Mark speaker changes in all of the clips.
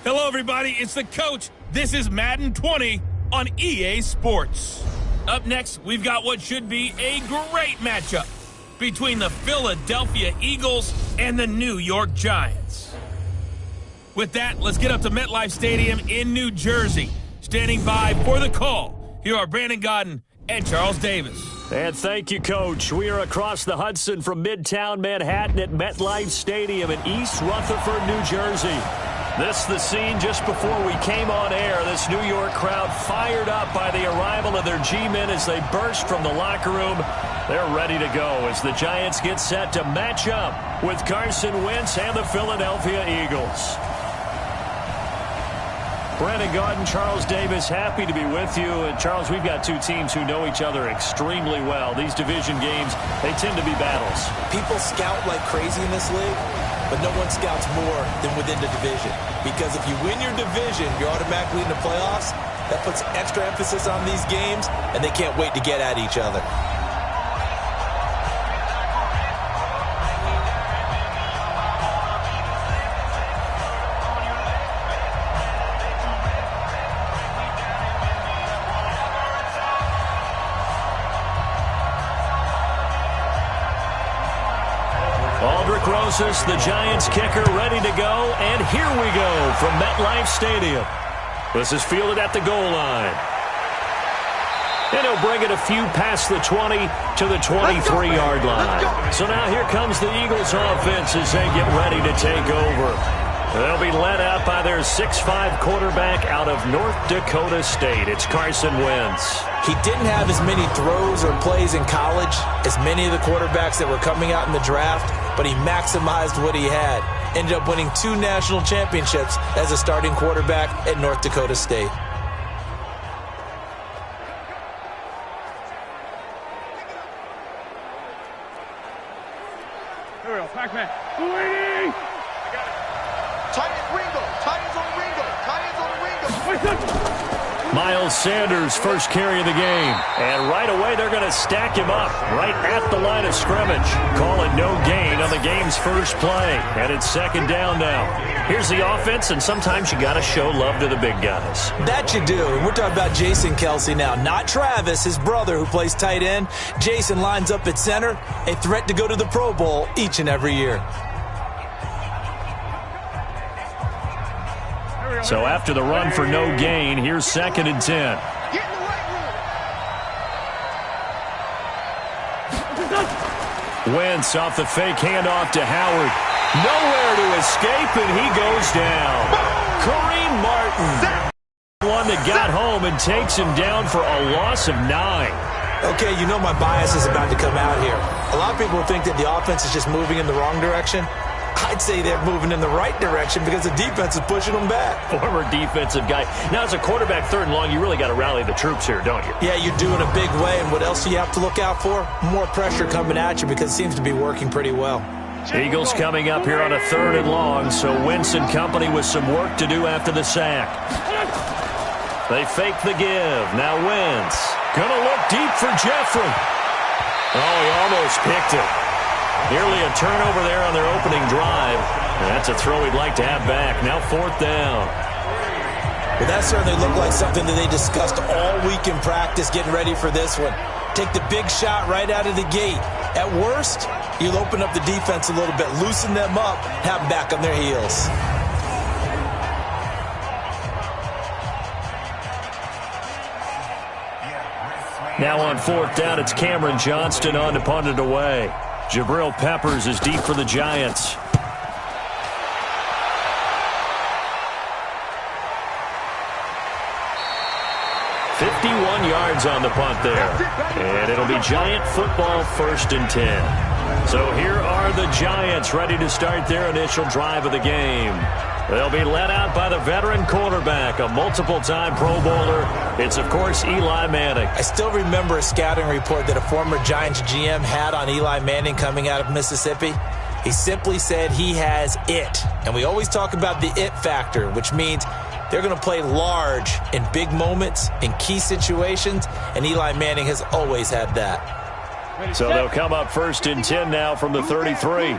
Speaker 1: Hello, everybody. It's the coach. This is Madden 20 on EA Sports. Up next, we've got what should be a great matchup between the Philadelphia Eagles and the New York Giants. With that, let's get up to MetLife Stadium in New Jersey. Standing by for the call, here are Brandon Godden and Charles Davis.
Speaker 2: And thank you, Coach. We are across the Hudson from Midtown Manhattan at MetLife Stadium in East Rutherford, New Jersey. This the scene just before we came on air. This New York crowd fired up by the arrival of their G-men as they burst from the locker room. They're ready to go as the Giants get set to match up with Carson Wentz and the Philadelphia Eagles. Brandon Godden, Charles Davis, happy to be with you. And Charles, we've got two teams who know each other extremely well. These division games, they tend to be battles.
Speaker 3: People scout like crazy in this league, but no one scouts more than within the division. Because if you win your division, you're automatically in the playoffs. That puts extra emphasis on these games, and they can't wait to get at each other.
Speaker 2: The Giants kicker ready to go, and here we go from MetLife Stadium. This is fielded at the goal line. And he'll bring it a few past the 20 to the 23-yard line. So now here comes the Eagles offense as they get ready to take over. They'll be led out by their 6'5 quarterback out of North Dakota State. It's Carson Wentz.
Speaker 3: He didn't have as many throws or plays in college as many of the quarterbacks that were coming out in the draft, but he maximized what he had. Ended up winning 2 national championships as a starting quarterback at North Dakota State.
Speaker 4: Here we go, Pac-Man. Waiting!
Speaker 5: Tight end Ringo. Tight ends on Ringo. Tight ends on Ringo.
Speaker 2: Miles Sanders first carry of the game. And right away they're going to stack him up right at the line of scrimmage. Calling no gain on the game's first play. And it's second down now. Here's the offense, and sometimes you got to show love to the big guys.
Speaker 3: That you do. And we're talking about Jason Kelsey now, not Travis, his brother who plays tight end. Jason lines up at center, a threat to go to the Pro Bowl each and every year.
Speaker 2: So after the run for no gain, here's second and 10. Wentz off the fake handoff to Howard. Nowhere to escape, and he goes down. Kareem Martin, one that got home and takes him down for a loss of 9.
Speaker 3: Okay, you know my bias is about to come out here. A lot of people think that the offense is just moving in the wrong direction. I'd say they're moving in the right direction because the defense is pushing them back.
Speaker 2: Former defensive guy. Now, as a quarterback, third and long, you really got to rally the troops here, don't you?
Speaker 3: Yeah, you do in a big way. And what else do you have to look out for? More pressure coming at you because it seems to be working pretty well.
Speaker 2: Eagles coming up here on a third and long, so Wentz and company with some work to do after the sack. They fake the give. Now Wentz. Gonna look deep for Jeffrey. Oh, he almost picked it. Nearly a turnover there on their opening drive. And that's a throw he'd like to have back. Now fourth down.
Speaker 3: Well, that certainly looked like something that they discussed all week in practice getting ready for this one. Take the big shot right out of the gate. At worst, you'll open up the defense a little bit, loosen them up, have them back on their heels.
Speaker 2: Now on fourth down, it's Cameron Johnston on to punt it away. Jabril Peppers is deep for the Giants. Yards on the punt there. And it'll be Giant football, 1st and 10. So here are the Giants ready to start their initial drive of the game. They'll be led out by the veteran quarterback, a multiple-time Pro Bowler. It's, of course, Eli Manning.
Speaker 3: I still remember a scouting report that a former Giants GM had on Eli Manning coming out of Mississippi. He simply said he has it. And we always talk about the it factor, which means they're going to play large in big moments, in key situations, and Eli Manning has always had that.
Speaker 2: So they'll come up 1st and 10 now from the 33.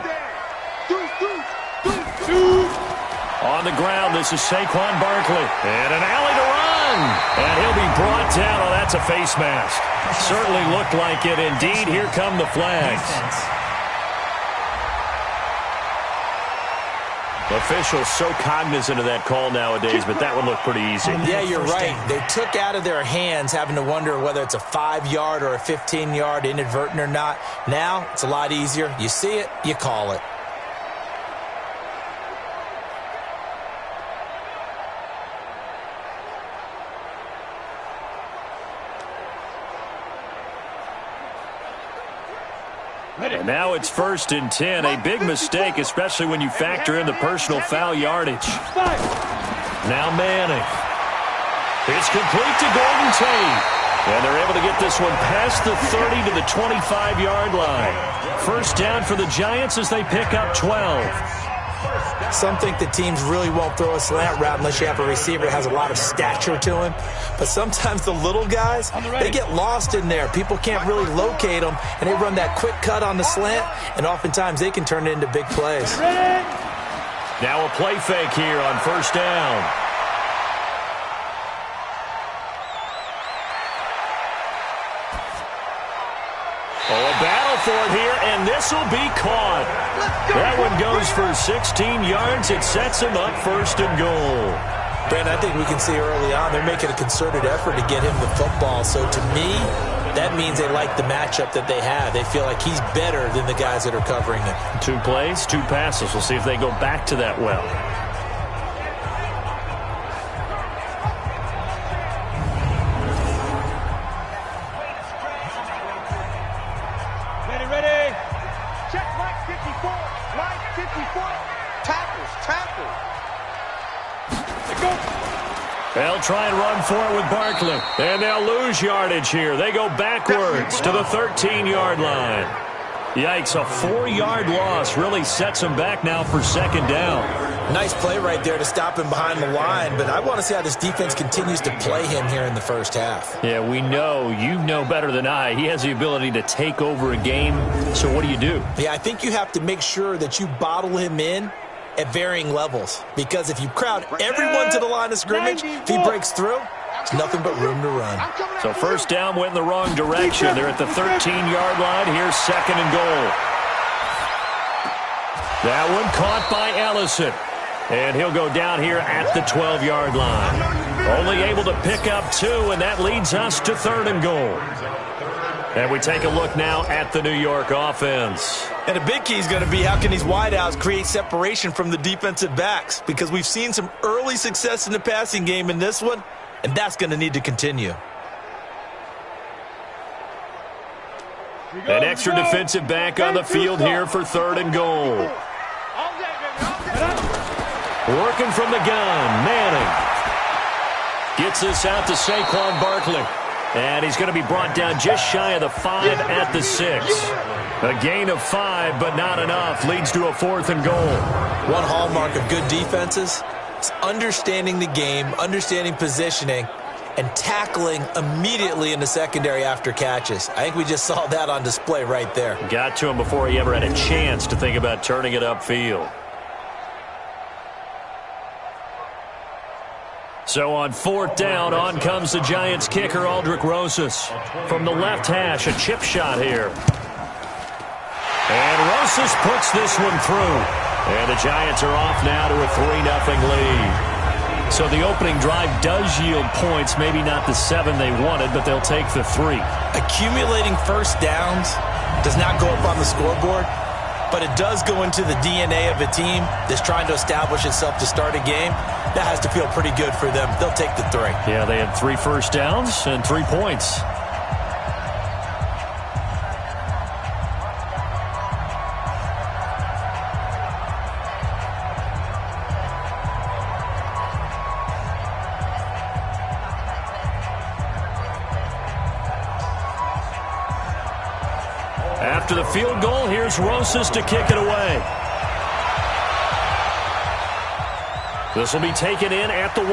Speaker 2: On the ground, this is Saquon Barkley. And an alley to run. And he'll be brought down. Oh, that's a face mask. Certainly looked like it. Indeed, here come the flags. Officials so cognizant of that call nowadays, but that one looked pretty easy.
Speaker 3: Yeah, you're right. They took out of their hands having to wonder whether it's a 5-yard or a 15-yard inadvertent or not. Now, it's a lot easier. You see it, you call it.
Speaker 2: And now it's 1st and 10. A big mistake, especially when you factor in the personal foul yardage. Now Manning. It's complete to Golden Tate. And they're able to get this one past the 30 to the 25-yard line. First down for the Giants as they pick up 12.
Speaker 3: Some think that teams really won't throw a slant route unless you have a receiver that has a lot of stature to him. But sometimes the little guys, they get lost in there. People can't really locate them, and they run that quick cut on the slant, and oftentimes they can turn it into big plays.
Speaker 2: Now a play fake here on first down. Oh, a battle for it here, and this will be caught. That one goes for 16 yards. It sets him up 1st and goal.
Speaker 3: Brandon, I think we can see early on they're making a concerted effort to get him the football. So to me, that means they like the matchup that they have. They feel like he's better than the guys that are covering him.
Speaker 2: 2 plays, 2 passes. We'll see if they go back to that well.
Speaker 5: Ready. Check line 54. Line 54. Tackles.
Speaker 2: They'll try and run for it with Barkley. And they'll lose yardage here. They go backwards to the 13-yard line. Yikes, a 4-yard loss really sets them back now for 2nd down.
Speaker 3: Nice play right there to stop him behind the line, but I want to see how this defense continues to play him here in the first half.
Speaker 2: Yeah, we know. You know better than I. He has the ability to take over a game. So what do you do?
Speaker 3: Yeah, I think you have to make sure that you bottle him in at varying levels, because if you crowd everyone to the line of scrimmage, if he breaks through, it's nothing but room to run.
Speaker 2: So first down went in the wrong direction. They're at the 13-yard line. Here's 2nd and goal. That one caught by Ellison. And he'll go down here at the 12-yard line. Only able to pick up 2, and that leads us to 3rd and goal. And we take a look now at the New York offense.
Speaker 3: And a big key is going to be how can these wideouts create separation from the defensive backs, because we've seen some early success in the passing game in this one, and that's going to need to continue.
Speaker 2: An extra defensive back on the field here for 3rd and goal. Working from the gun, Manning. Gets this out to Saquon Barkley. And he's going to be brought down just shy of the 5 at the 6. A gain of 5, but not enough. Leads to a 4th and goal.
Speaker 3: One hallmark of good defenses is understanding the game, understanding positioning, and tackling immediately in the secondary after catches. I think we just saw that on display right there.
Speaker 2: Got to him before he ever had a chance to think about turning it upfield. So on 4th down, on comes the Giants kicker, Aldrick Rosas. From the left hash, a chip shot here. And Rosas puts this one through. And the Giants are off now to a 3-0 lead. So the opening drive does yield points, maybe not the 7 they wanted, but they'll take the 3.
Speaker 3: Accumulating first downs does not go up on the scoreboard, but it does go into the DNA of a team that's trying to establish itself to start a game. That has to feel pretty good for them. They'll take the 3.
Speaker 2: Yeah, they had 3 first downs and 3 points. After the field goal, here's Rosas to kick it away. This will be taken in at the 1.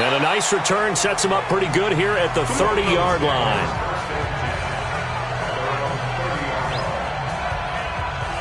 Speaker 2: And a nice return sets him up pretty good here at the 30-yard line.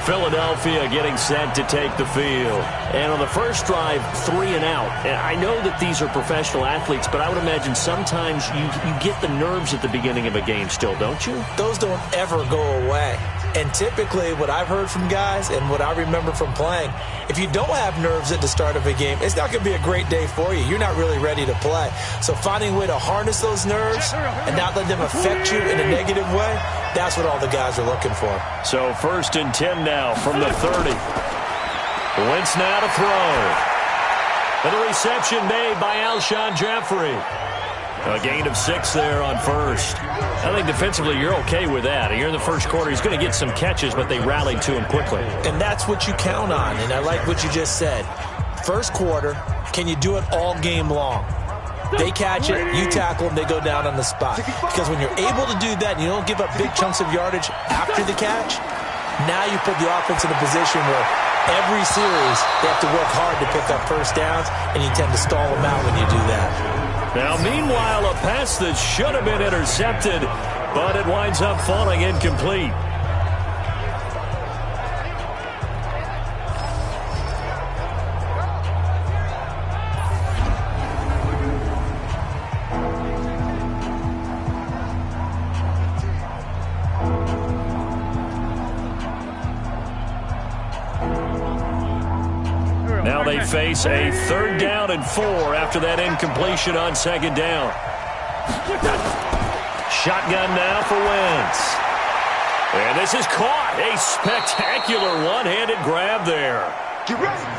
Speaker 2: Philadelphia getting set to take the field. And on the first drive, 3 and out. And I know that these are professional athletes, but I would imagine sometimes you get the nerves at the beginning of a game still, don't you?
Speaker 3: Those don't ever go away. And typically what I've heard from guys and what I remember from playing, if you don't have nerves at the start of a game, it's not going to be a great day for you. You're not really ready to play. So finding a way to harness those nerves and not let them affect you in a negative way, that's what all the guys are looking for.
Speaker 2: So 1st and 10 now from the 30. Wentz now to throw. And a reception made by Alshon Jeffrey. A gain of 6 there on first. I think defensively you're okay with that. Here in the first quarter, he's going to get some catches, but they rallied to him quickly.
Speaker 3: And that's what you count on, and I like what you just said. First quarter, can you do it all game long? They catch it, you tackle them, they go down on the spot. Because when you're able to do that and you don't give up big chunks of yardage after the catch, now you put the offense in a position where every series they have to work hard to pick up first downs, and you tend to stall them out when you do that.
Speaker 2: Now, meanwhile, a pass that should have been intercepted, but it winds up falling incomplete. Now they face a 3rd down and 4 after that incompletion on 2nd down. Shotgun now for Wentz. And this is caught. A spectacular one-handed grab there.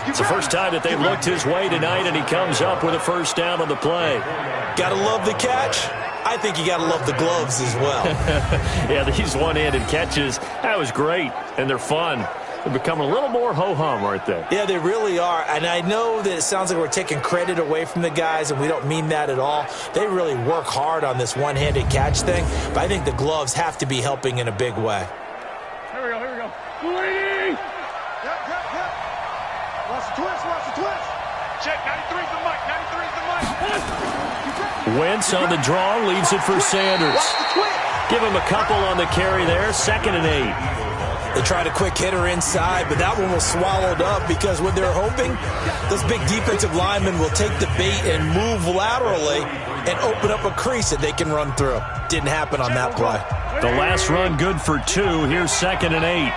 Speaker 2: It's the first time that they've looked his way tonight, and he comes up with a first down on the play.
Speaker 3: Gotta love the catch. I think you gotta love the gloves as well.
Speaker 2: Yeah, these one-handed catches, that was great, and they're fun. They're becoming a little more ho-hum, aren't they?
Speaker 3: Yeah, they really are. And I know that it sounds like we're taking credit away from the guys, and we don't mean that at all. They really work hard on this one-handed catch thing, but I think the gloves have to be helping in a big way.
Speaker 4: Here we go, here we go. Waiting!
Speaker 5: Yep. Watch the twist. Check, 93's the mic, 93's the mic.
Speaker 2: Wentz on the draw, leaves it for Sanders.
Speaker 5: Watch the twist.
Speaker 2: Give him a couple on the carry there, 2nd and 8.
Speaker 3: They tried a quick hitter inside, but that one was swallowed up because what they're hoping, those big defensive linemen will take the bait and move laterally and open up a crease that they can run through. Didn't happen on that play.
Speaker 2: The last run good for 2. Here's 2nd and 8.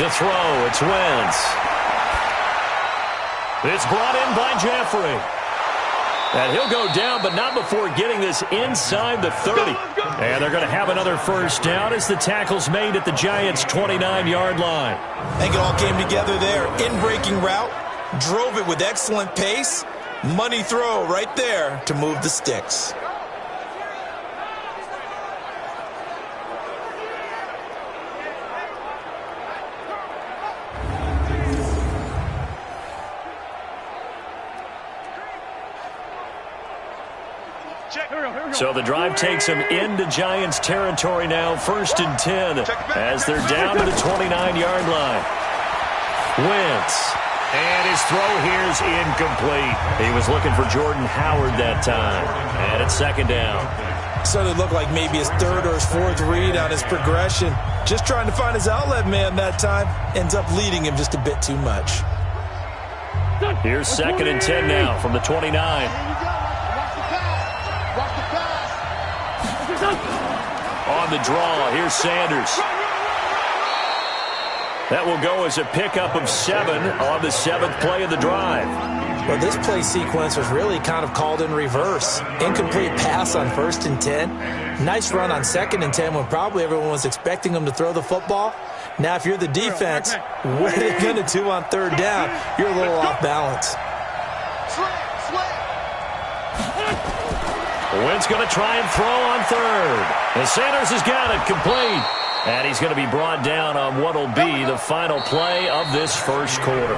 Speaker 2: To throw, it's Wentz. It's brought in by Jeffrey. And he'll go down, but not before getting this inside the 30. And they're going to have another first down as the tackle's made at the Giants' 29-yard line.
Speaker 3: I think it all came together there. In-breaking route, drove it with excellent pace. Money throw right there to move the sticks.
Speaker 2: So the drive takes them into Giants territory now, 1st and 10, as they're down to the 29-yard line. Wentz, and his throw here's incomplete. He was looking for Jordan Howard that time, and it's 2nd down.
Speaker 3: So it looked like maybe his 3rd or his 4th read on his progression. Just trying to find his outlet man that time. Ends up leading him just a bit too much.
Speaker 2: Here's 2nd and 10 now from the 29. On the draw, here's Sanders. That will go as a pickup of 7 on the 7th play of the drive.
Speaker 3: Well, this play sequence was really kind of called in reverse. Incomplete pass on 1st and 10. Nice run on 2nd and 10 when probably everyone was expecting him to throw the football. Now, if you're the defense, what are they going to do on 3rd down? You're a little off balance.
Speaker 2: Wentz going to try and throw on 3rd. And Sanders has got it complete. And he's going to be brought down on what will be the final play of this first quarter.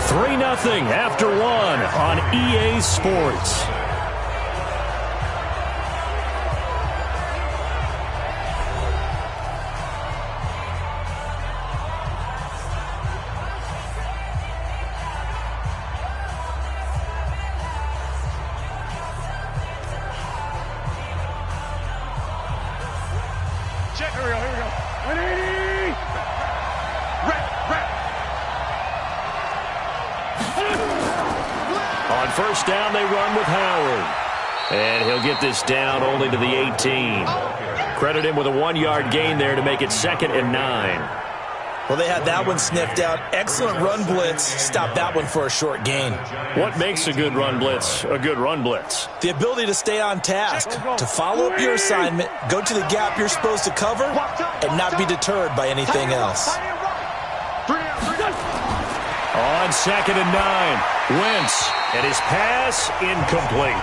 Speaker 2: 3-0 after 1 on EA Sports.
Speaker 4: Check, here we go, here we go. 180.
Speaker 2: On first down, they run with Howard. And he'll get this down only to the 18. Credit him with a 1-yard gain there to make it 2nd and 9.
Speaker 3: Well, they had that one sniffed out. Excellent run blitz. Stop that one for a short gain.
Speaker 2: What makes a good run blitz a good run blitz?
Speaker 3: The ability to stay on task, to follow up your assignment, go to the gap you're supposed to cover, and not be deterred by anything else.
Speaker 2: On 2nd and 9, Wentz, and his pass incomplete.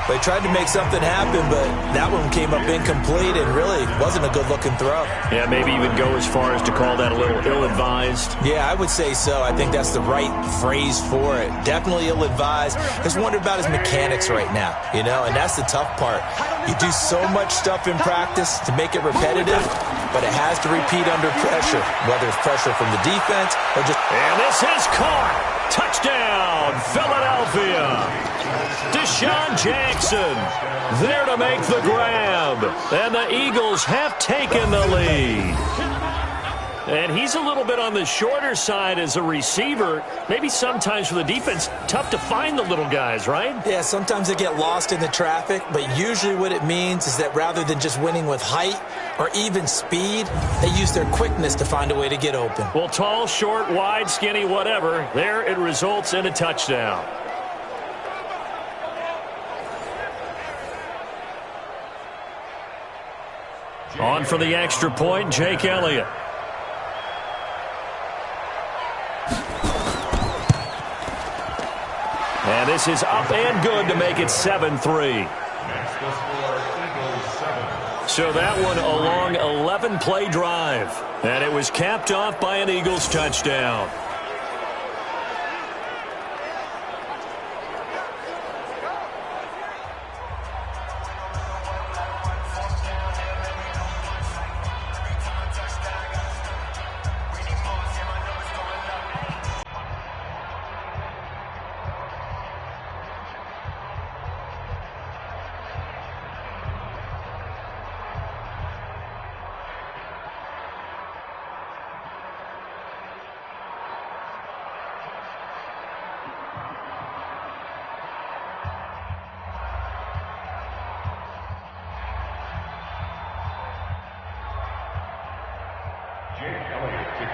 Speaker 3: They tried to make something happen, but that one came up incomplete and really wasn't a good-looking throw.
Speaker 2: Yeah, maybe even go as far as to call that a little ill-advised.
Speaker 3: Yeah, I would say so. I think that's the right phrase for it. Definitely ill-advised. Just wonder about his mechanics right now, and that's the tough part. You do so much stuff in practice to make it repetitive, but it has to repeat under pressure, whether it's pressure from the defense or just...
Speaker 2: And this is caught. Touchdown, Philadelphia. Deshaun Jackson there to make the grab. And the Eagles have taken the lead. And he's a little bit on the shorter side as a receiver. Maybe sometimes for the defense, tough to find the little guys, right?
Speaker 3: Yeah, sometimes they get lost in the traffic, but usually what it means is that rather than just winning with height or even speed, they use their quickness to find a way to get open.
Speaker 2: Well, tall, short, wide, skinny, whatever, there it results in a touchdown. On for the extra point, Jake Elliott. And this is up and good to make it 7-3. So that one a long 11-play drive. And it was capped off by an Eagles touchdown.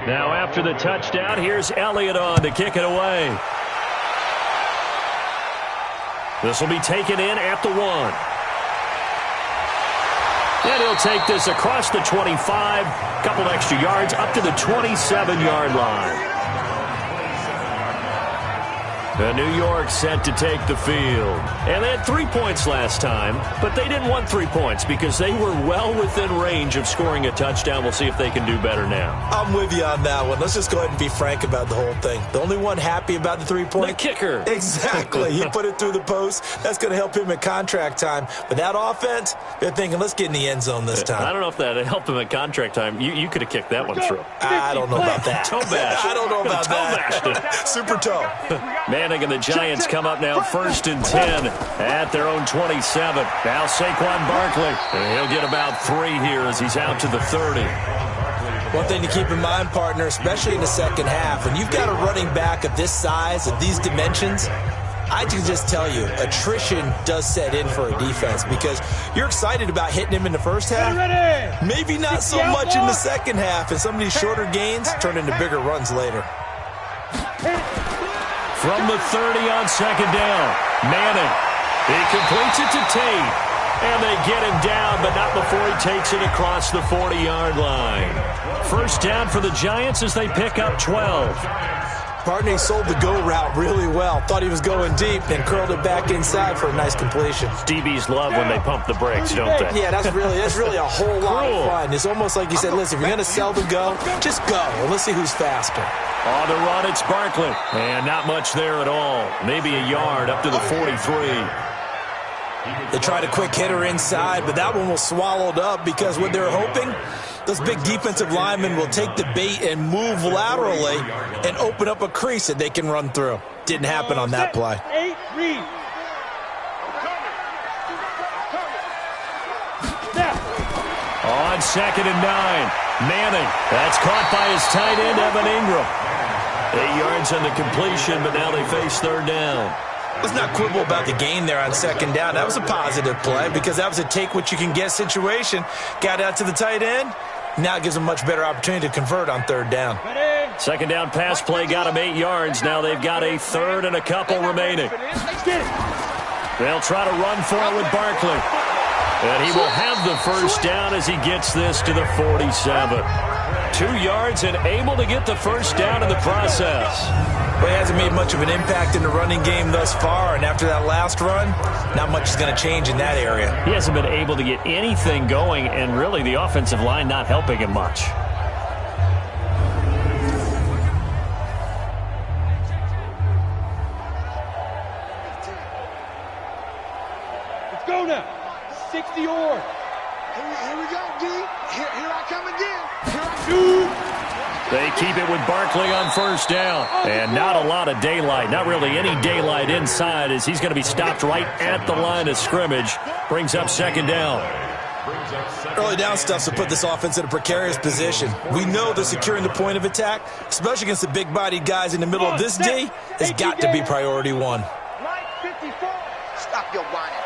Speaker 2: Now after the touchdown, here's Elliott on to kick it away. This will be taken in at the 1. And he'll take this across the 25, couple extra yards up to the 27-yard line. And New York set to take the field. And they had 3 points last time, but they didn't want 3 points because they were well within range of scoring a touchdown. We'll see if they can do better now.
Speaker 3: I'm with you on that one. Let's just go ahead and be frank about the whole thing. The only one happy about the 3-point?
Speaker 2: The kicker.
Speaker 3: Exactly. He put it through the post. That's going to help him at contract time. But that offense, they're thinking, let's get in the end zone this time.
Speaker 2: I don't know if that helped him at contract time. You could have kicked that one through.
Speaker 3: I don't know about that.
Speaker 2: Toe bash.
Speaker 3: I don't know about that. Super toe.
Speaker 2: Manning and the Giants come up now 1st and 10 at their own 27. Now Saquon Barkley. And he'll get about 3 here as he's out to the 30.
Speaker 3: One thing to keep in mind, partner, especially in the second half, when you've got a running back of this size, of these dimensions, I can just tell you, attrition does set in for a defense because you're excited about hitting him in the first half. Maybe not so much in the second half, and some of these shorter gains turn into bigger runs later.
Speaker 2: From the 30 on 2nd down, Manning. He completes it to Tate. And they get him down, but not before he takes it across the 40-yard line. First down for the Giants as they pick up 12.
Speaker 3: Partner, he sold the go route really well. Thought he was going deep, then curled it back inside for a nice completion.
Speaker 2: DBs love when they pump the brakes, don't they?
Speaker 3: Yeah, that's really a whole lot of fun. It's almost like you said, listen, if you're going to sell the go, just go, and let's see who's faster.
Speaker 2: On the run, it's Barkley. And not much there at all. Maybe a yard up to the 43.
Speaker 3: They tried a quick hitter inside, but that one was swallowed up because what they're hoping, those big defensive linemen will take the bait and move laterally and open up a crease that they can run through. Didn't happen on that play.
Speaker 4: 8, read.
Speaker 2: On on 2nd and 9. Manning, that's caught by his tight end, Evan Ingram. 8 yards on the completion, but now they face 3rd down.
Speaker 3: Let's not quibble about the gain there on 2nd down. That was a positive play because that was a take-what-you-can-get situation. Got out to the tight end. Now it gives them a much better opportunity to convert on 3rd down.
Speaker 2: 2nd down pass play got them 8 yards. Now they've got a 3rd and a couple remaining. They'll try to run for it with Barkley. And he will have the 1st down as he gets this to the 47. 2 yards and able to get the 1st down in the process.
Speaker 3: Well, he hasn't made much of an impact in the running game thus far, and after that last run, not much is going to change in that area.
Speaker 2: He hasn't been able to get anything going, and really the offensive line not helping him much.
Speaker 4: Let's go now. 60 or.
Speaker 5: Here we go, D. Here I come again. Here I come.
Speaker 2: They keep it with Barkley on 1st down. And not a lot of daylight, not really any daylight inside as he's going to be stopped right at the line of scrimmage. Brings up 2nd down.
Speaker 3: Early down stuff to put this offense in a precarious position. We know that securing the point of attack, especially against the big-bodied guys in the middle of this D, has got to be priority 1.
Speaker 5: Line 54. Stop your whining.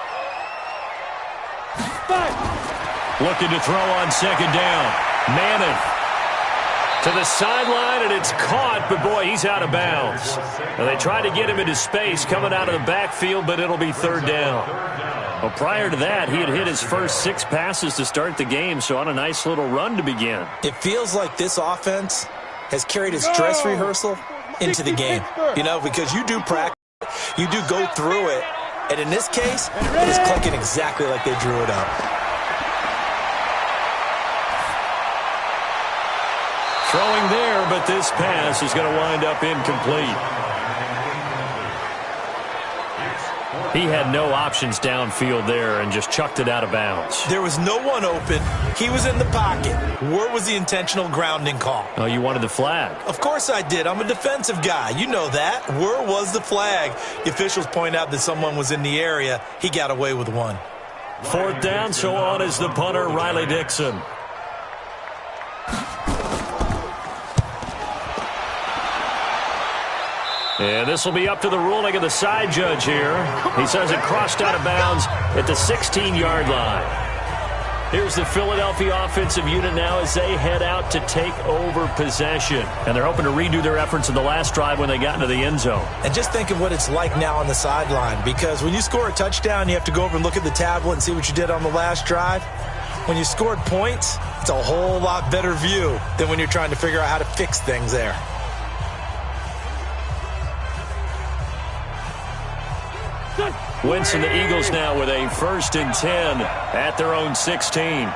Speaker 2: Looking to throw on 2nd down. Manning to the sideline, and it's caught, but boy, he's out of bounds. And they try to get him into space coming out of the backfield, but it'll be 3rd down. Well, prior to that, he had hit his first 6 passes to start the game, so on a nice little run to begin.
Speaker 3: It feels like this offense has carried its dress rehearsal into the game. You know, because you do practice, you do go through it, and in this case, it is clicking exactly like they drew it up.
Speaker 2: Throwing there, but this pass is going to wind up incomplete. He had no options downfield there and just chucked it out of bounds.
Speaker 3: There was no one open. He was in the pocket. Where was the intentional grounding call?
Speaker 2: Oh, you wanted the flag.
Speaker 3: Of course I did. I'm a defensive guy. You know that. Where was the flag? The officials point out that someone was in the area. He got away with one.
Speaker 2: 4th down, so on is the punter, Riley Dixon. And this will be up to the ruling of the side judge here. He says it crossed out of bounds at the 16-yard line. Here's the Philadelphia offensive unit now as they head out to take over possession. And they're hoping to redo their efforts in the last drive when they got into the end zone.
Speaker 3: And just think of what it's like now on the sideline, because when you score a touchdown, you have to go over and look at the tablet and see what you did on the last drive. When you scored points, it's a whole lot better view than when you're trying to figure out how to fix things there.
Speaker 2: Wentz and the Eagles now with a 1st and 10 at their own 16.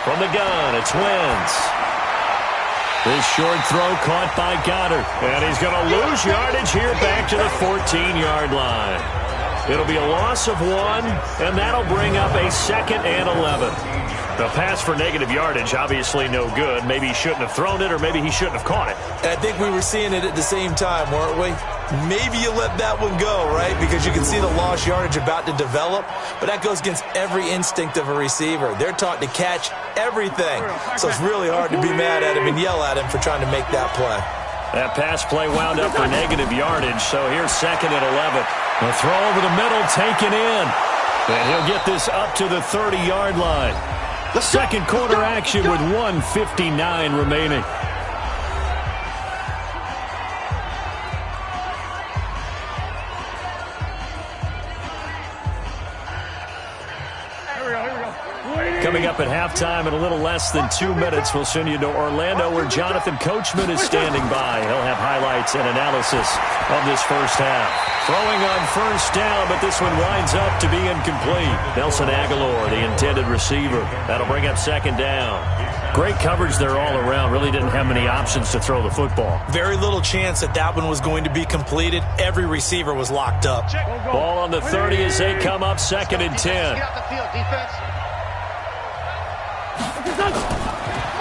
Speaker 2: From the gun, it's Wentz. This short throw caught by Goddard. And he's going to lose yardage here back to the 14-yard line. It'll be a loss of 1, and that'll bring up a 2nd and 11. The pass for negative yardage, obviously no good. Maybe he shouldn't have thrown it, or maybe he shouldn't have caught it.
Speaker 3: And I think we were seeing it at the same time, weren't we? Maybe you let that one go, right? Because you can see the lost yardage about to develop. But that goes against every instinct of a receiver. They're taught to catch everything. So it's really hard to be mad at him and yell at him for trying to make that play.
Speaker 2: That pass play wound up for negative yardage. So here's 2nd and 11. The throw over the middle, taken in. And he'll get this up to the 30-yard line. The second quarter action with 1:59 remaining. Coming up at halftime in a little less than 2 minutes, we'll send you to Orlando where Jonathan Coachman is standing by. He'll have highlights and analysis of this first half. Throwing on 1st down, but this one winds up to be incomplete. Nelson Aguilar, the intended receiver. That'll bring up 2nd down. Great coverage there all around. Really didn't have many options to throw the football.
Speaker 3: Very little chance that that one was going to be completed. Every receiver was locked up.
Speaker 2: Ball on the 30 as they come up 2nd and 10.
Speaker 5: Get out the field, defense.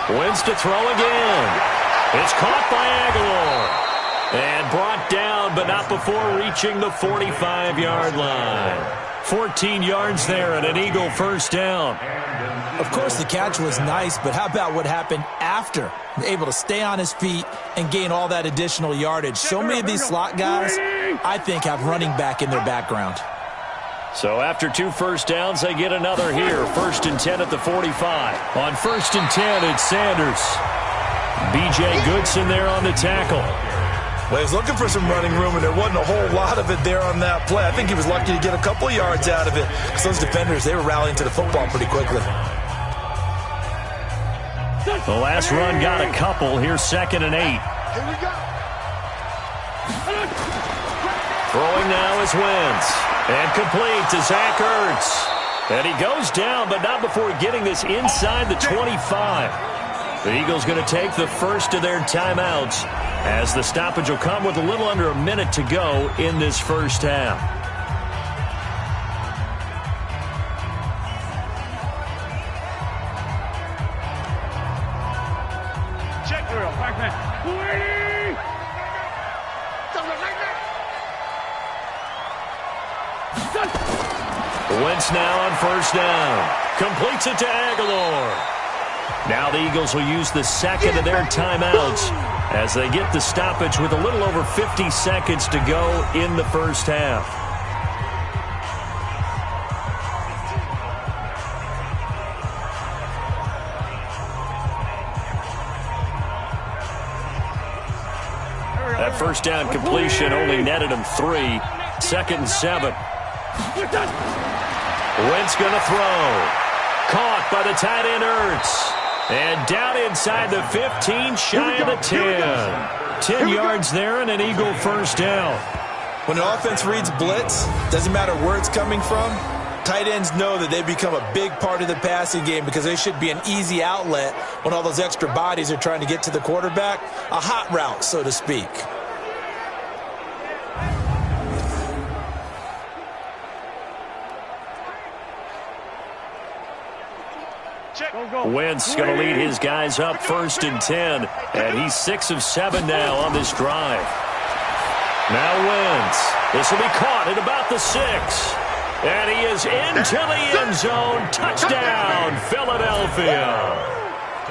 Speaker 2: Wins to throw again. It's caught by Aguilar. And brought down, but not before reaching the 45-yard line. 14 yards there and an Eagle first down.
Speaker 3: Of course, the catch was nice, but how about what happened after? Able to stay on his feet and gain all that additional yardage. So many of these slot guys, I think, have running back in their background.
Speaker 2: So after 2 first downs, they get another here. 1st and 10 at the 45. On 1st and 10, it's Sanders. B.J. Goodson there on the tackle.
Speaker 3: Well, he was looking for some running room, and there wasn't a whole lot of it there on that play. I think he was lucky to get a couple of yards out of it, because those defenders, they were rallying to the football pretty quickly.
Speaker 2: The last run got a couple. Here's 2nd and 8.
Speaker 5: Here we go.
Speaker 2: Throwing now is Wentz. And complete to Zach Ertz. And he goes down, but not before getting this inside the 25. The Eagles going to take the first of their timeouts, as the stoppage will come with a little under a minute to go in this first half.
Speaker 4: Check drill. Back man. 280.
Speaker 2: Wentz now on 1st down. Completes it to Aguilar. Now the Eagles will use the second of their timeouts as they get the stoppage with a little over 50 seconds to go in the first half. That first down completion only netted him 3. 2nd and 7. Wentz going to throw. Caught by the tight end Ertz. And down inside the 15, shy of the 10. 10 yards there and an Eagle first down.
Speaker 3: When an offense reads blitz, doesn't matter where it's coming from, tight ends know that they become a big part of the passing game because they should be an easy outlet when all those extra bodies are trying to get to the quarterback. A hot route, so to speak.
Speaker 2: Wentz going to lead his guys up 1st and 10. And he's 6 of 7 now on this drive. Now Wentz. This will be caught at about the 6. And he is into the end zone. Touchdown, Philadelphia.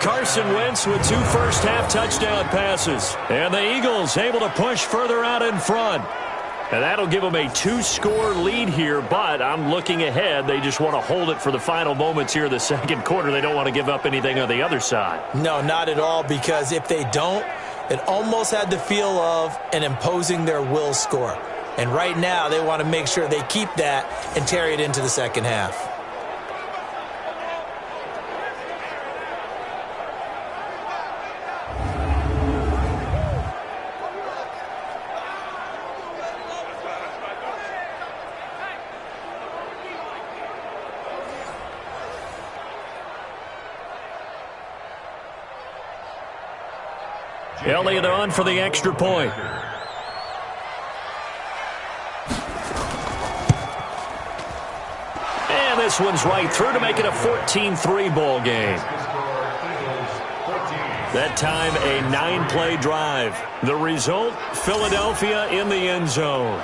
Speaker 2: Carson Wentz with 2 first-half touchdown passes. And the Eagles able to push further out in front. And that'll give them a 2-score lead here, but I'm looking ahead. They just want to hold it for the final moments here in the second quarter. They don't want to give up anything on the other side.
Speaker 3: No, not at all, because if they don't, it almost had the feel of an imposing their will score. And right now, they want to make sure they keep that and carry it into the second half.
Speaker 2: Elliott on for the extra point. And this one's right through to make it a 14-3 ball game. That time a 9-play drive. The result, Philadelphia in the end zone.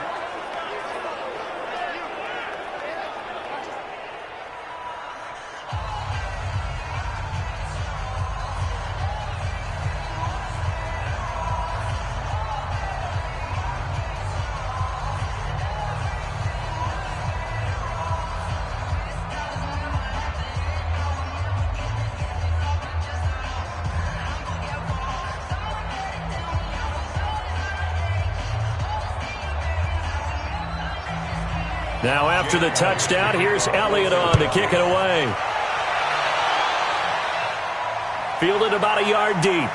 Speaker 2: Now after the touchdown, here's Elliott on to kick it away. Fielded about a yard deep.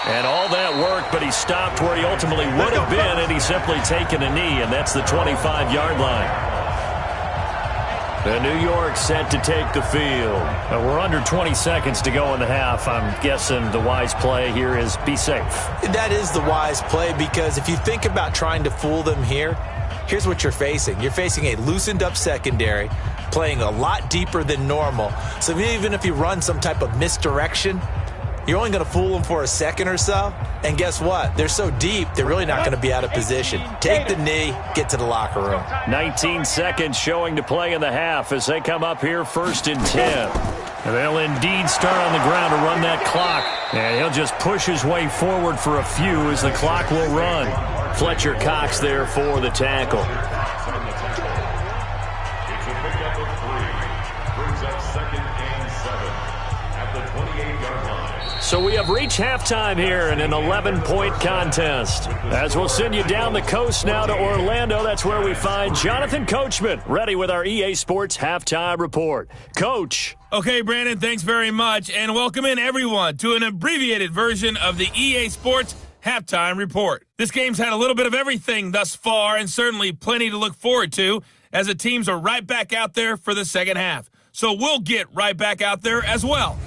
Speaker 2: And all that work, but he stopped where he ultimately would have been, and he's simply taken a knee, and that's the 25-yard line. And New York set to take the field. We're under 20 seconds to go in the half. I'm guessing the wise play here is be safe.
Speaker 3: That is the wise play, because if you think about trying to fool them here, here's what you're facing. You're facing a loosened up secondary, playing a lot deeper than normal. So even if you run some type of misdirection, You're only going to fool them for a second or so. And guess what? They're so deep, they're really not going to be out of position. Take the knee, get to the locker room.
Speaker 2: 19 seconds showing to play in the half as they come up here 1st and 10. They'll indeed start on the ground to run that clock. And he'll just push his way forward for a few as the clock will run. Fletcher Cox there for the tackle.
Speaker 6: It's a pickup of 3. Brings up 2nd and 7 at the 28-yard line.
Speaker 2: So we have reached halftime here in an 11-point contest. As we'll send you down the coast now to Orlando, that's where we find Jonathan Coachman, ready with our EA Sports Halftime Report. Coach.
Speaker 1: Okay, Brandon, thanks very much, and welcome in everyone to an abbreviated version of the EA Sports Halftime Report. This game's had a little bit of everything thus far, and certainly plenty to look forward to, as the teams are right back out there for the second half. So we'll get right back out there as well.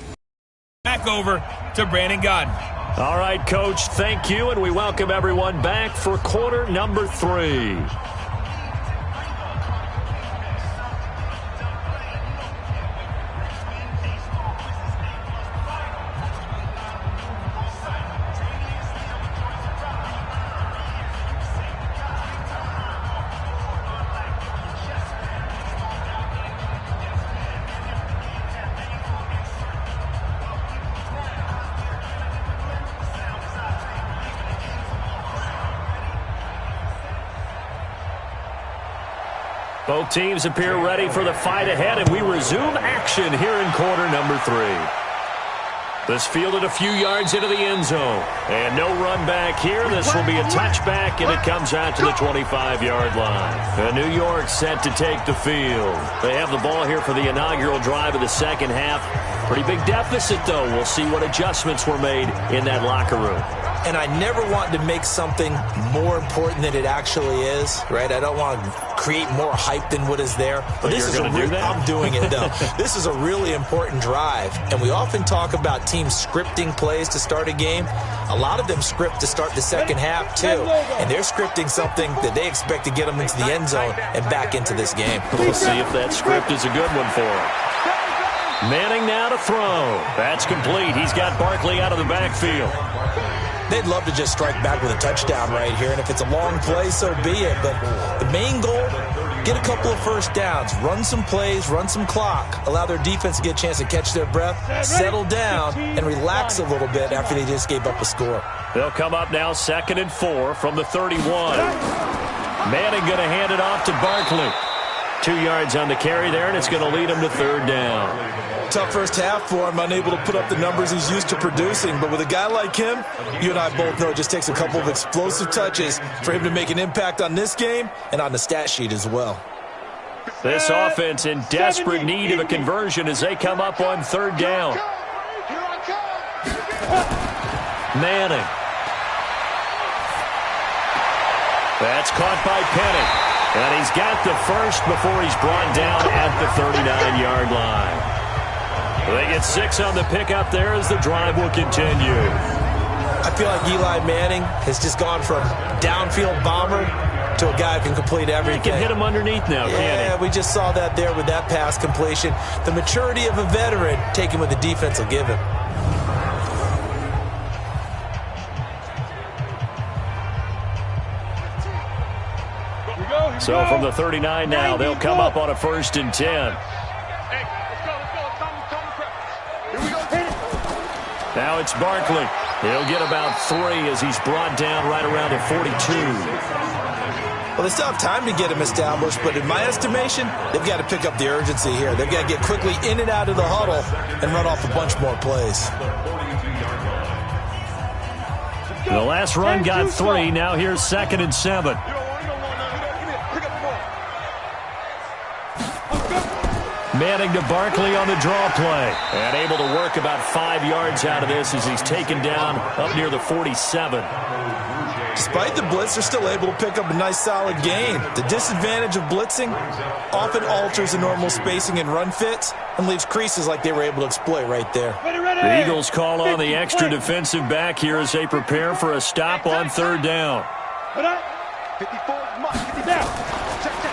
Speaker 1: Back over to Brandon Godden.
Speaker 2: All right, Coach, thank you, and we welcome everyone back for quarter number 3. Both teams appear ready for the fight ahead, and we resume action here in quarter number 3. This fielded a few yards into the end zone. And no run back here. This will be a touchback, and it comes out to the 25-yard line. And New York set to take the field. They have the ball here for the inaugural drive of the second half. Pretty big deficit, though. We'll see what adjustments were made in that locker room.
Speaker 3: And I never want to make something more important than it actually is, right? I don't want to create more hype than what is there. But this is I'm doing it, though. This is a really important drive. And we often talk about teams scripting plays to start a game. A lot of them script to start the second half, too. And they're scripting something that they expect to get them into the end zone and back into this game.
Speaker 2: We'll see if that script is a good one for them. Manning now to throw. That's complete. He's got Barkley out of the backfield.
Speaker 3: They'd love to just strike back with a touchdown right here, and if it's a long play, so be it. But the main goal, get a couple of first downs, run some plays, run some clock, allow their defense to get a chance to catch their breath, settle down, and relax a little bit after they just gave up a score.
Speaker 2: They'll come up now 2nd and 4 from the 31. Manning going to hand it off to Barkley. 2 yards on the carry there, and it's going to lead him to 3rd down.
Speaker 3: Tough first half for him, unable to put up the numbers he's used to producing. But with a guy like him, you and I both know it just takes a couple of explosive touches for him to make an impact on this game and on the stat sheet as well.
Speaker 2: This offense in desperate need of a conversion as they come up on 3rd down. Manning. That's caught by Penning. And he's got the first before he's brought down at the 39-yard line. They get 6 on the pickup there as the drive will continue.
Speaker 3: I feel like Eli Manning has just gone from downfield bomber to a guy who can complete everything.
Speaker 2: He can hit him underneath now, can't he?
Speaker 3: Yeah, we just saw that there with that pass completion. The maturity of a veteran taking what the defense will give him.
Speaker 2: So from the 39 now, they'll come up on a 1st and 10. Now it's Barkley. He'll get about 3 as he's brought down right around the 42.
Speaker 3: Well, they still have time to get him established, but in my estimation, they've got to pick up the urgency here. They've got to get quickly in and out of the huddle and run off a bunch more plays.
Speaker 2: The last run got 3. Now here's 2nd and 7. Manning to Barkley on the draw play. And able to work about 5 yards out of this as he's taken down up near the 47.
Speaker 3: Despite the blitz, they're still able to pick up a nice solid gain. The disadvantage of blitzing often alters the normal spacing and run fits and leaves creases like they were able to exploit right there.
Speaker 2: The Eagles call on the extra defensive back here as they prepare for a stop on 3rd down.
Speaker 5: 54 must get down.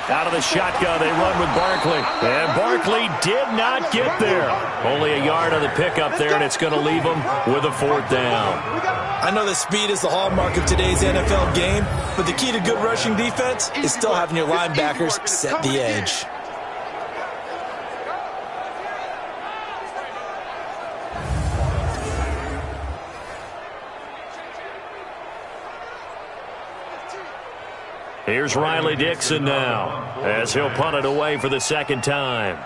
Speaker 2: Out of the shotgun, they run with Barkley. And Barkley did not get there. Only a yard on the pickup there, and it's going to leave them with a 4th down.
Speaker 3: I know that speed is the hallmark of today's NFL game, but the key to good rushing defense is still having your linebackers set the edge.
Speaker 2: Here's Riley Dixon now, as he'll punt it away for the 2nd time.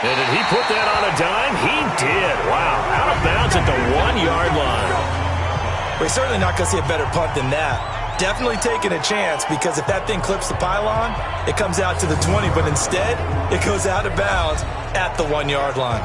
Speaker 2: And did he put that on a dime? He did. Wow, out of bounds at the 1-yard line.
Speaker 3: We're certainly not going to see a better punt than that. Definitely taking a chance, because if that thing clips the pylon, it comes out to the 20, but instead, it goes out of bounds at the 1-yard line.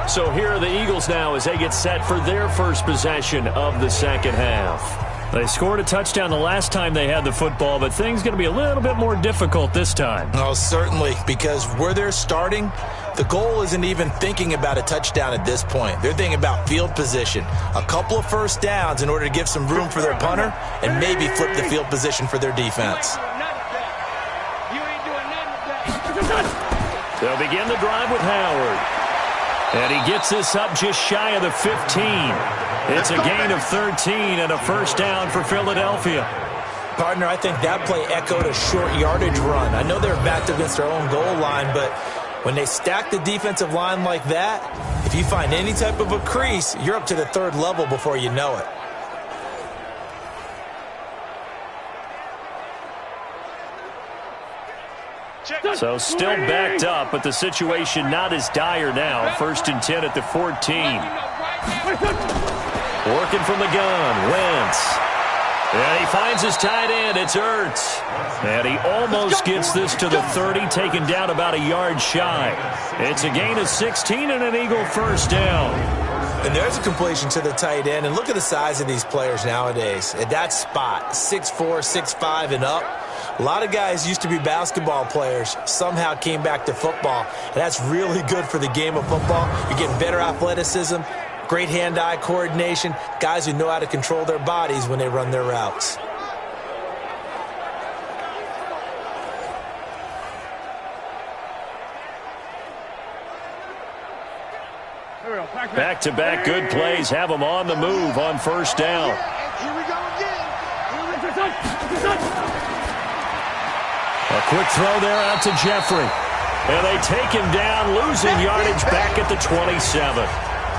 Speaker 2: So here are the Eagles now as they get set for their first possession of the 2nd half. They scored a touchdown the last time they had the football, but things going to be a little bit more difficult this time.
Speaker 3: Oh, certainly, because where they're starting, the goal isn't even thinking about a touchdown at this point. They're thinking about field position, a couple of first downs in order to give some room for their punter and maybe flip the field position for their defense.
Speaker 2: They'll begin the drive with Howard. And he gets this up just shy of the 15. It's a gain of 13 and a 1st down for Philadelphia.
Speaker 3: Partner, I think that play echoed a short yardage run. I know they're backed against their own goal line, but when they stack the defensive line like that, if you find any type of a crease, you're up to the 3rd level before you know it.
Speaker 2: So still backed up, but the situation not as dire now. 1st and 10 at the 14. Working from the gun, Wentz. And he finds his tight end, it's Ertz. And he almost gets this to the 30, taken down about a yard shy. It's a gain of 16 and an Eagle 1st down.
Speaker 3: And there's a completion to the tight end. And look at the size of these players nowadays. At that spot, 6'4", 6'5", and up. A lot of guys used to be basketball players, somehow came back to football. And that's really good for the game of football. You're getting better athleticism, great hand-eye coordination, guys who know how to control their bodies when they run their routes.
Speaker 2: Back-to-back good plays have them on the move on 1st down.
Speaker 5: Here we go again.
Speaker 2: A quick throw there out to Jeffrey. And they take him down, losing yardage back at the 27.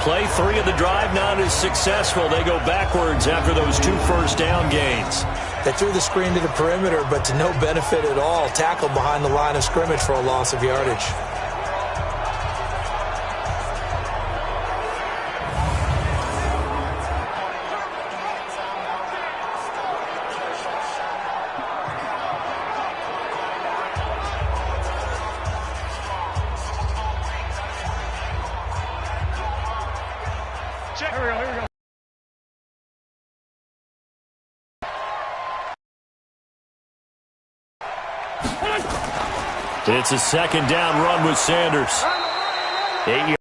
Speaker 2: Play 3 of the drive not as successful. They go backwards after those 2 1st down gains.
Speaker 3: They threw the screen to the perimeter, but to no benefit at all. Tackled behind the line of scrimmage for a loss of yardage.
Speaker 2: It's a 2nd down run with Sanders. 8 yards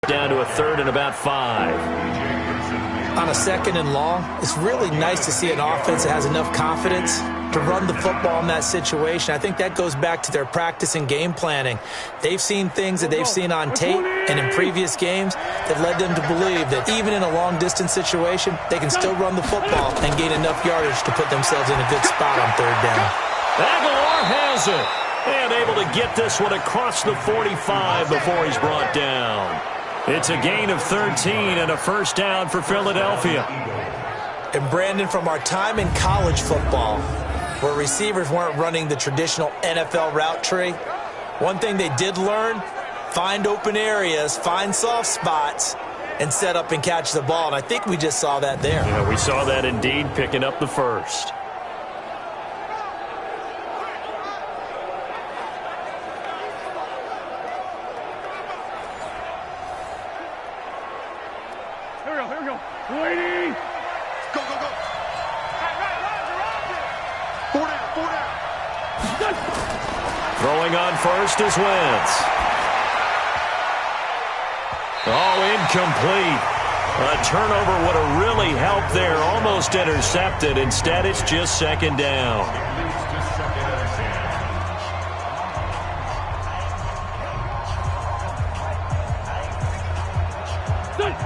Speaker 2: down to a 3rd and about 5.
Speaker 3: On a 2nd and long, it's really nice to see an offense that has enough confidence to run the football in that situation. I think that goes back to their practice and game planning. They've seen things that they've seen on tape and in previous games that led them to believe that even in a long-distance situation, they can still run the football and gain enough yardage to put themselves in a good spot on 3rd down.
Speaker 2: Aguilar has it. And able to get this one across the 45 before he's brought down. It's a gain of 13 and a 1st down for Philadelphia.
Speaker 3: And Brandon, from our time in college football, where receivers weren't running the traditional NFL route tree, one thing they did learn, find open areas, find soft spots, and set up and catch the ball. And I think we just saw that there.
Speaker 2: Yeah, we saw that indeed, picking up the 1st.
Speaker 4: Here we go. Waiting.
Speaker 5: Go, go, go. Four down.
Speaker 2: Throwing on 1st is Wentz. Oh, incomplete. A turnover would have really helped there. Almost intercepted. Instead, it's just second down.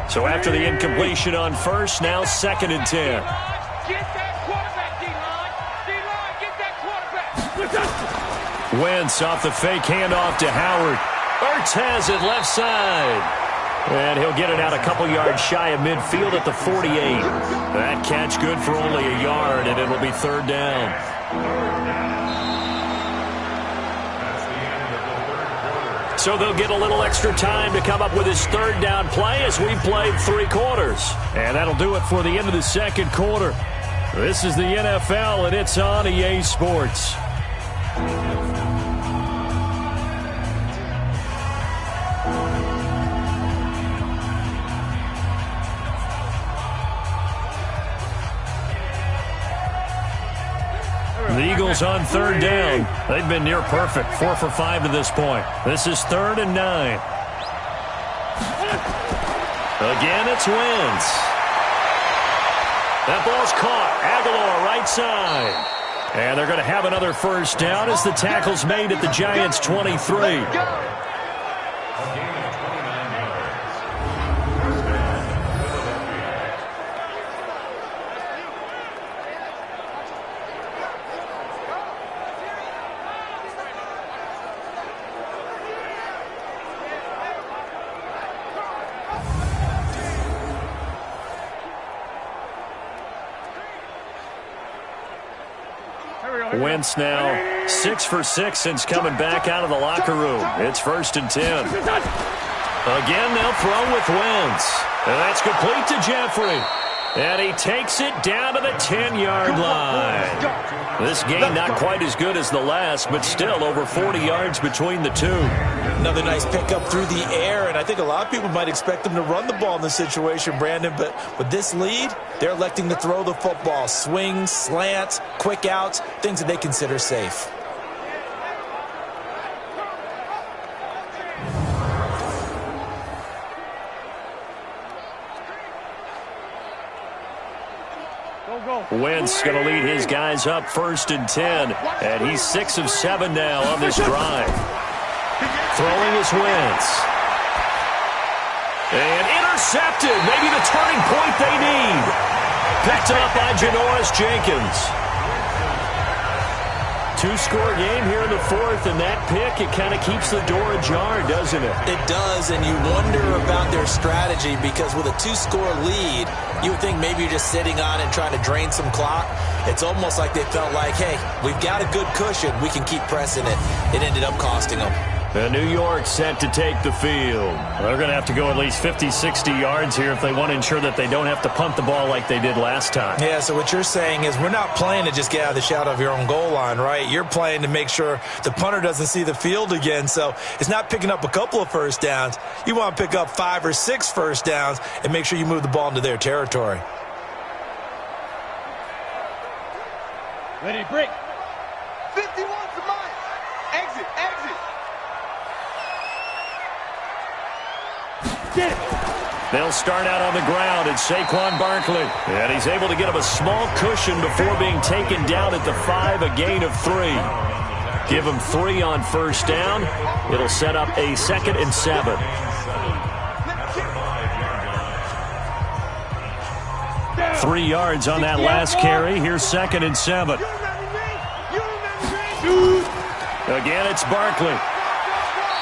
Speaker 2: So after the incompletion on first, now second and 10.
Speaker 4: Get that quarterback, D-line. D-line, get that quarterback.
Speaker 2: Wentz off the fake handoff to Howard. Ertz has it left side. And he'll get it out a couple yards shy of midfield at the 48. That catch good for only a yard, and it'll be third down. So they'll get a little extra time to come up with his third down play as we've played 3 quarters. And that'll do it for the end of the second quarter. This is the NFL, and it's on EA Sports. The Eagles on third down. They've been near perfect, 4 for 5 to this point. This is 3rd and 9. Again, it's Wentz. That ball's caught. Aguilar right side. And they're going to have another first down as the tackle's made at the Giants' 23. Wentz now 6 for 6 since coming back out of the locker room. It's 1st and 10. Again, they'll throw with Wentz. And that's complete to Jeffrey. And he takes it down to the 10-yard line. This game not quite as good as the last, but still over 40 yards between the two.
Speaker 3: Another nice pickup through the air, and I think a lot of people might expect them to run the ball in this situation, Brandon, but with this lead, they're electing to throw the football. Swings, slants, quick outs, things that they consider safe.
Speaker 2: Wentz going to lead his guys up 1st and 10, and he's 6 of 7 now on this drive. Throwing is Wentz. And intercepted. Maybe the turning point they need. Picked up by Janoris Jenkins. 2-score game here in the 4th, and that pick, it kind of keeps the door ajar, doesn't it?
Speaker 3: It does, and you wonder about their strategy because with a 2-score lead, you would think maybe you're just sitting on it trying to drain some clock. It's almost like they felt like, hey, we've got a good cushion. We can keep pressing it. It ended up costing them.
Speaker 2: New York set to take the field. They're going to have to go at least 50, 60 yards here if they want to ensure that they don't have to punt the ball like they did last time.
Speaker 3: Yeah, so what you're saying is we're not playing to just get out of the shadow of your own goal line, right? You're playing to make sure the punter doesn't see the field again. So it's not picking up a couple of first downs. You want to pick up 5 or 6 first downs and make sure you move the ball into their territory.
Speaker 4: Ready, break.
Speaker 5: 51 to mine. Exit, exit.
Speaker 2: They'll start out on the ground. It's Saquon Barkley. And he's able to get him a small cushion before being taken down at the 5, a gain of 3. Give him 3 on first down. It'll set up a 2nd and 7. Three yards on that last carry. Here's 2nd and 7. Again, it's Barkley.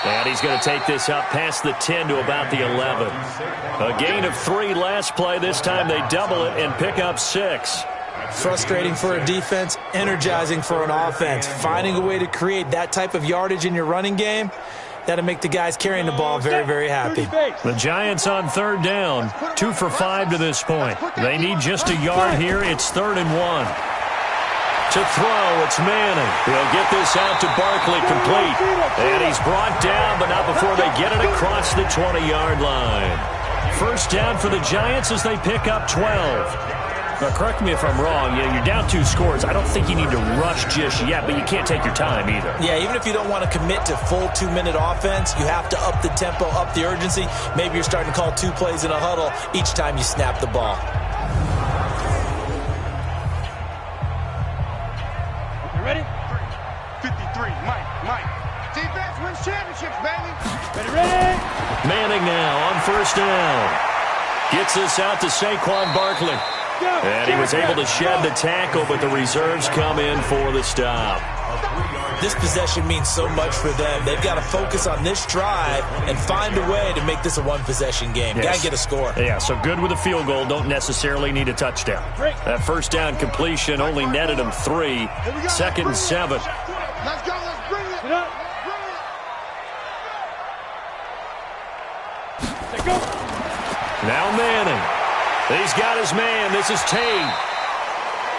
Speaker 2: And he's going to take this up past the 10 to about the 11. A gain of 3 last play. This time they double it and pick up 6.
Speaker 3: Frustrating for a defense, energizing for an offense. Finding a way to create that type of yardage in your running game, that'll make the guys carrying the ball very, very happy.
Speaker 2: The Giants on 3rd down, 2 for 5 to this point. They need just a yard here. It's 3rd and 1. To throw, it's Manning. He'll get this out to Barkley, complete. And he's brought down, but not before they get it across the 20-yard line. First down for the Giants as they pick up 12. Now, correct me if I'm wrong. You're down 2 scores. I don't think you need to rush just yet, but you can't take your time either.
Speaker 3: Yeah, even if you don't want to commit to full 2-minute offense, you have to up the tempo, up the urgency. Maybe you're starting to call 2 plays in a huddle each time you snap the ball.
Speaker 5: You ready? 53, Mike. Defense wins championships, baby. Ready?
Speaker 2: Manning now on first down. Gets this out to Saquon Barkley. And he was able to shed the tackle, but the reserves come in for the stop.
Speaker 3: This possession means so much for them. They've got to focus on this drive and find a way to make this a one-possession game.
Speaker 2: Yes.
Speaker 3: Got to get a score.
Speaker 2: Yeah, so good with a field goal. Don't necessarily need a touchdown. That first down completion only netted them 3. 2nd and 7.
Speaker 5: Let's go. Let's bring it.
Speaker 2: Now Manning. He's got his man. This is Tate.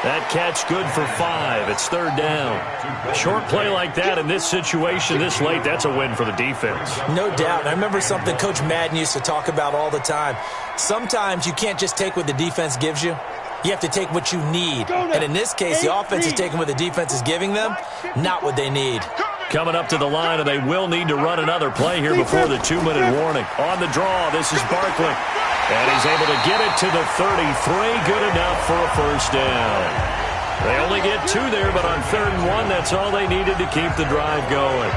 Speaker 2: That catch good for 5. It's 3rd down. Short play like that in this situation this late, that's a win for the defense.
Speaker 3: No doubt. And I remember something Coach Madden used to talk about all the time. Sometimes you can't just take what the defense gives you. You have to take what you need. And in this case, the offense is taking what the defense is giving them, not what they need.
Speaker 2: Coming up to the line, and they will need to run another play here before the 2-minute warning. On the draw, this is Barkley. And he's able to get it to the 33. Good enough for a first down. They only get 2 there, but on 3rd and 1, that's all they needed to keep the drive going.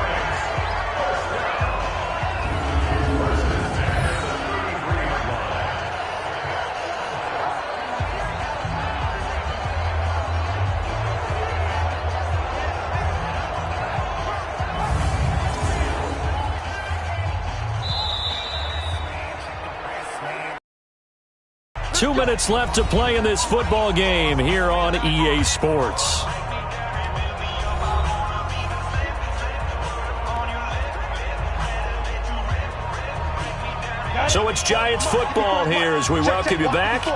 Speaker 2: 2 minutes left to play in this football game here on EA Sports. So it's Giants football here as we welcome you back.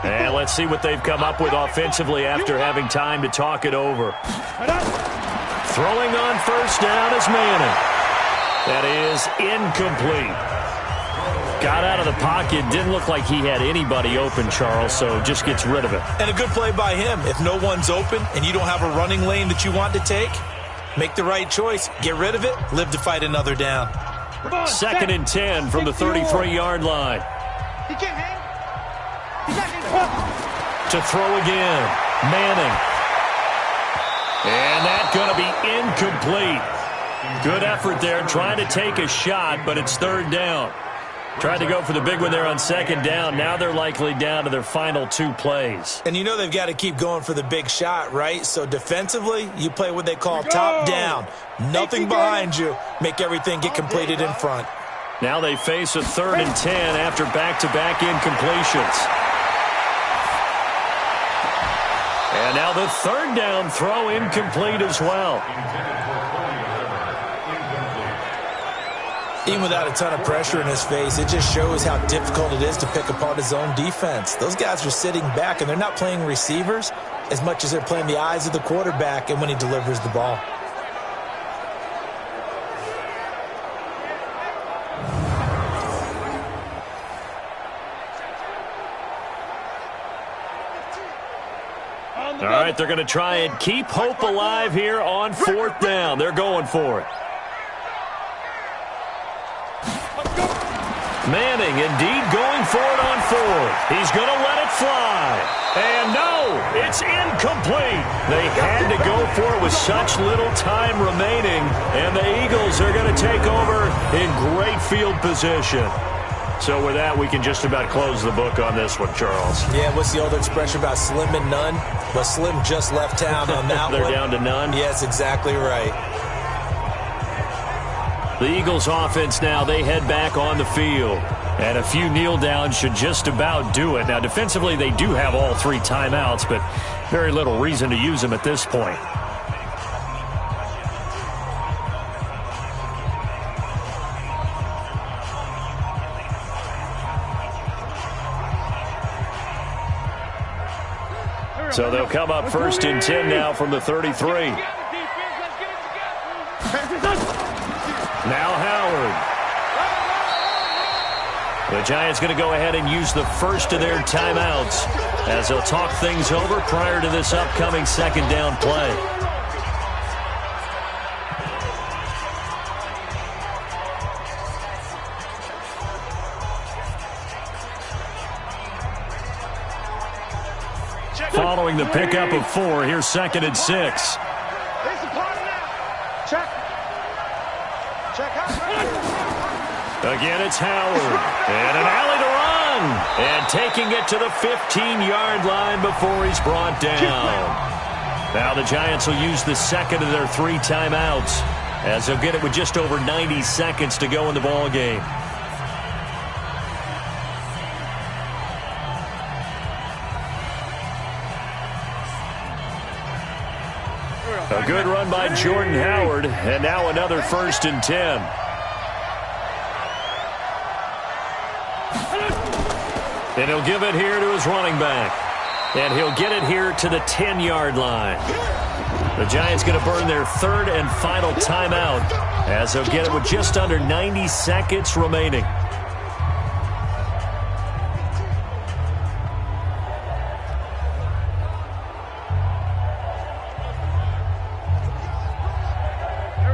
Speaker 2: And let's see what they've come up with offensively after having time to talk it over. Throwing on first down is Manning. That is incomplete. Got out of the pocket. Didn't look like he had anybody open, Charles, so just gets rid of it.
Speaker 3: And a good play by him. If no one's open and you don't have a running lane that you want to take, make the right choice. Get rid of it. Live to fight another down.
Speaker 2: 2nd and 10 from the 33-yard line.
Speaker 5: He can't hang.
Speaker 2: To throw again. Manning. And that's going to be incomplete. Good effort there, trying to take a shot, but it's 3rd down. Tried to go for the big one there on 2nd down. Now they're likely down to their final 2 plays.
Speaker 3: And you know they've got to keep going for the big shot, right? So defensively, you play what they call top down. Nothing behind you. Make everything get completed in front.
Speaker 2: Now they face a 3rd and 10 after back-to-back incompletions. And now the 3rd down throw incomplete as well.
Speaker 3: Even without a ton of pressure in his face, it just shows how difficult it is to pick apart his own defense. Those guys are sitting back, and they're not playing receivers as much as they're playing the eyes of the quarterback and when he delivers the ball.
Speaker 2: All right, they're going to try and keep hope alive here on 4th down. They're going for it. Manning indeed going for it on 4th. He's going to let it fly. And no, it's incomplete. They had to go for it with such little time remaining. And the Eagles are going to take over in great field position. So with that, we can just about close the book on this one, Charles.
Speaker 3: Yeah, what's the old expression about slim and none? Well, Slim just left town on that
Speaker 2: They're
Speaker 3: one.
Speaker 2: down to none?
Speaker 3: Yes, exactly right.
Speaker 2: The Eagles offense now, they head back on the field. And a few kneel downs should just about do it. Now, defensively, they do have all 3 timeouts, but very little reason to use them at this point. So they'll come up 1st and 10 now from the 33. Now Howard. The Giants going to go ahead and use the first of their timeouts as they'll talk things over prior to this upcoming second down play. Following the pickup of 4, here's 2nd and 6.
Speaker 5: Here's the party now. Check. Check out.
Speaker 2: Again, it's Howard. And an alley to run. And taking it to the 15-yard line before he's brought down. Now the Giants will use the second of their 3 timeouts as they'll get it with just over 90 seconds to go in the ball game. A good run by Jordan Howard, and now another 1st and 10. And he'll give it here to his running back. And he'll get it here to the 10-yard line. The Giants going to burn their 3rd and final timeout as they'll get it with just under 90 seconds remaining.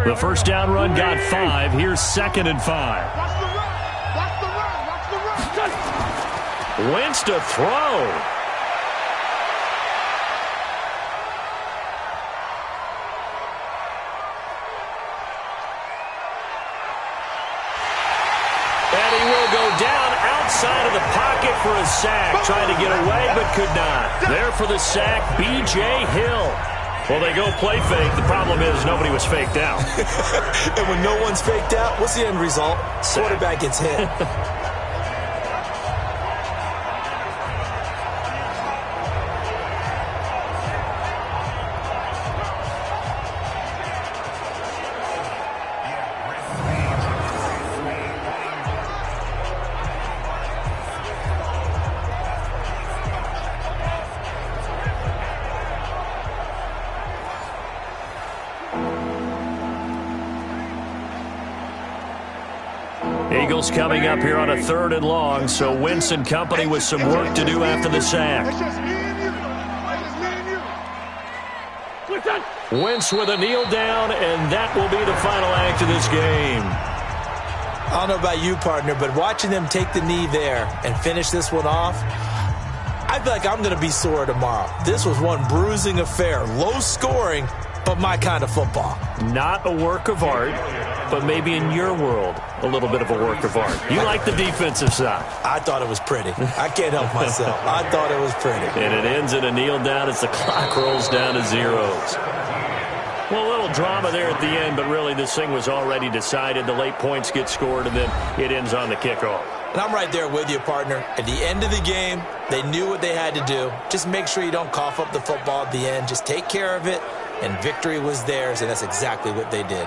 Speaker 2: The first down run got 5. Here's 2nd and 5.
Speaker 5: Watch the run. Watch the run. Watch the run.
Speaker 2: Wentz to throw. And he will go down outside of the pocket for a sack. Trying to get away, but could not. There for the sack, B.J. Hill. Well, they go play fake. The problem is nobody was faked out.
Speaker 3: And when no one's faked out, what's the end result? Quarterback gets hit.
Speaker 2: Eagles coming up here on a 3rd and long, so Wentz and company with some work to do after the sack.
Speaker 5: It's just me and you. It's just me and you.
Speaker 2: Wentz with a kneel down, and that will be the final act of this game.
Speaker 3: I don't know about you, partner, but watching them take the knee there and finish this one off, I feel like I'm going to be sore tomorrow. This was one bruising affair. Low scoring, but my kind of football.
Speaker 2: Not a work of art, but maybe in your world, a little bit of a work of art. You like the defensive side.
Speaker 3: I thought it was pretty. I can't help myself. I thought it was pretty.
Speaker 2: And it ends in a kneel down as the clock rolls down to zeros. Well, a little drama there at the end, but really this thing was already decided. The late points get scored, and then it ends on the kickoff.
Speaker 3: And I'm right there with you, partner. At the end of the game, they knew what they had to do. Just make sure you don't cough up the football at the end. Just take care of it, and victory was theirs, and that's exactly what they did.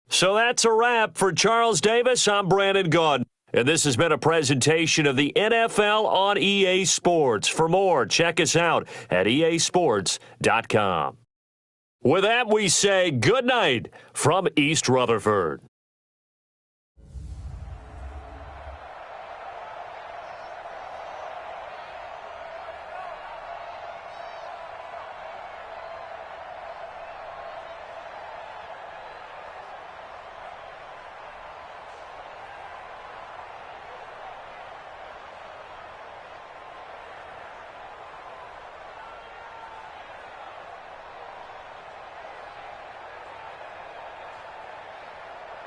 Speaker 2: So that's a wrap for Charles Davis. I'm Brandon Gaudin. And this has been a presentation of the NFL on EA Sports. For more, check us out at easports.com. With that, we say good night from East Rutherford.